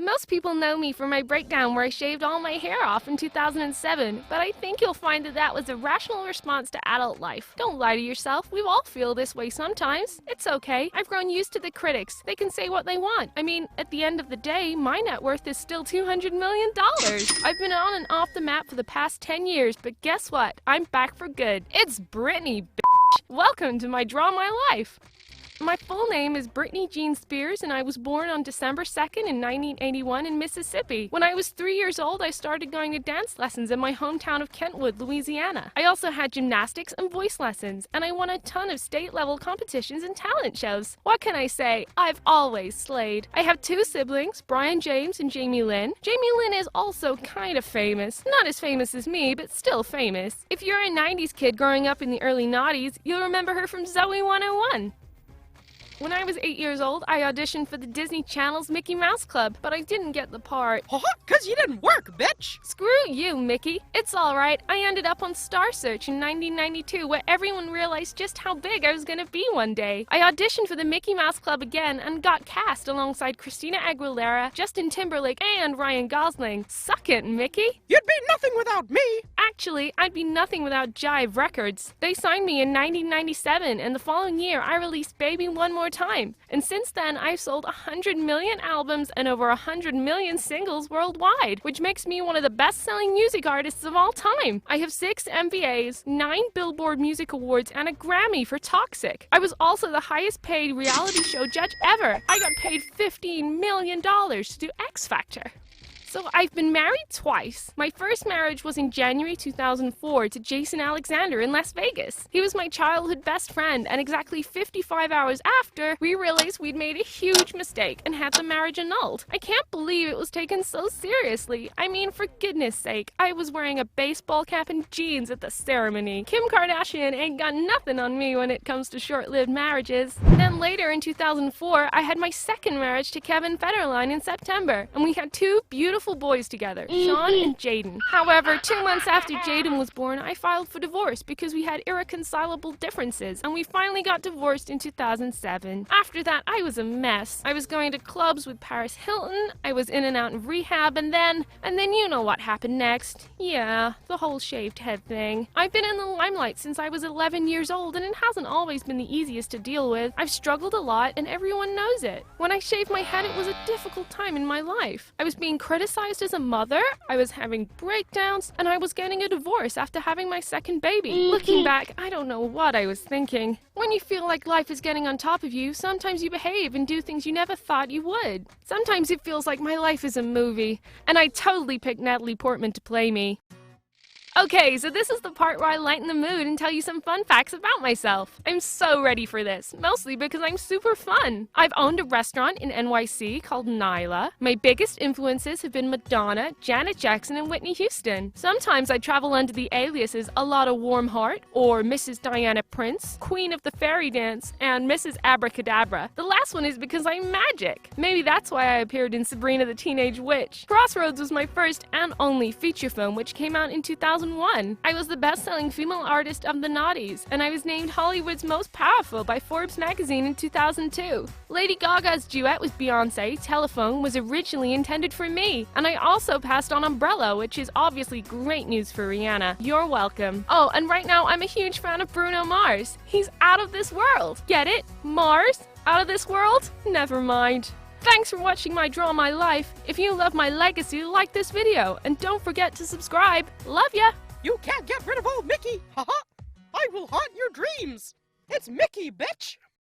Most people know me for my breakdown where I shaved all my hair off in 2007, but I think you'll find that that was a rational response to adult life. Don't lie to yourself, we all feel this way sometimes. It's okay, I've grown used to the critics. They can say what they want. I mean, at the end of the day, my net worth is still $200 million. I've been on and off the map for the past 10 years, but guess what? I'm back for good. It's Britney, bitch. Welcome to my Draw My Life. My full name is Britney Jean Spears, and I was born on December 2nd in 1981 in Mississippi. When I was 3 years old, I started going to dance lessons in my hometown of Kentwood, Louisiana. I also had gymnastics and voice lessons, and I won a ton of state-level competitions and talent shows. What can I say? I've always slayed. I have two siblings, Brian James and Jamie Lynn. Jamie Lynn is also kind of famous. Not as famous as me, but still famous. If you're a 90s kid growing up in the early noughties, you'll remember her from Zoe 101. When I was 8 years old, I auditioned for the Disney Channel's Mickey Mouse Club, but I didn't get the part. Cause you didn't work, bitch! Screw you, Mickey. It's alright. I ended up on Star Search in 1992, where everyone realized just how big I was gonna be one day. I auditioned for the Mickey Mouse Club again and got cast alongside Christina Aguilera, Justin Timberlake, and Ryan Gosling. Suck it, Mickey. You'd be nothing without me! Actually, I'd be nothing without Jive Records. They signed me in 1997, and the following year I released Baby One More Time. And since then, I've sold 100 million albums and over 100 million singles worldwide, which makes me one of the best-selling music artists of all time. I have 6 MVAs, 9 Billboard Music Awards, and a Grammy for Toxic. I was also the highest-paid reality show judge ever. I got paid $15 million to do X Factor. So I've been married twice. My first marriage was in January 2004 to Jason Alexander in Las Vegas. He was my childhood best friend, and exactly 55 hours after, we realized we'd made a huge mistake and had the marriage annulled. I can't believe it was taken so seriously. I mean, for goodness sake, I was wearing a baseball cap and jeans at the ceremony. Kim Kardashian ain't got nothing on me when it comes to short-lived marriages. Then later in 2004, I had my second marriage to Kevin Federline in September, and we had 2 beautiful boys together, Sean and Jaden. However, 2 months after Jaden was born, I filed for divorce because we had irreconcilable differences, and we finally got divorced in 2007. After that, I was a mess. I was going to clubs with Paris Hilton, I was in and out of rehab, and then you know what happened next. Yeah, the whole shaved head thing. I've been in the limelight since I was 11 years old, and it hasn't always been the easiest to deal with. I've struggled a lot, and everyone knows it. When I shaved my head, it was a difficult time in my life. I was being criticized as a mother, I was having breakdowns, and I was getting a divorce after having my second baby. Looking back, I don't know what I was thinking. When you feel like life is getting on top of you, sometimes you behave and do things you never thought you would. Sometimes it feels like my life is a movie, and I totally picked Natalie Portman to play me. Okay, so this is the part where I lighten the mood and tell you some fun facts about myself. I'm so ready for this, mostly because I'm super fun. I've owned a restaurant in NYC called Nyla. My biggest influences have been Madonna, Janet Jackson, and Whitney Houston. Sometimes I travel under the aliases A Lotta Warm Heart, or Mrs. Diana Prince, Queen of the Fairy Dance, and Mrs. Abracadabra. The last one is because I'm magic. Maybe that's why I appeared in Sabrina the Teenage Witch. Crossroads was my first and only feature film, which came out in 2001. I was the best-selling female artist of the noughties, and I was named Hollywood's Most Powerful by Forbes magazine in 2002. Lady Gaga's duet with Beyoncé, Telephone, was originally intended for me, and I also passed on Umbrella, which is obviously great news for Rihanna. You're welcome. Oh, and right now I'm a huge fan of Bruno Mars. He's out of this world. Get it? Mars? Out of this world? Never mind. Thanks for watching my Draw My Life. If you love my legacy, like this video, and don't forget to subscribe. Love ya! You can't get rid of old Mickey! Haha! I will haunt your dreams! It's Mickey, bitch!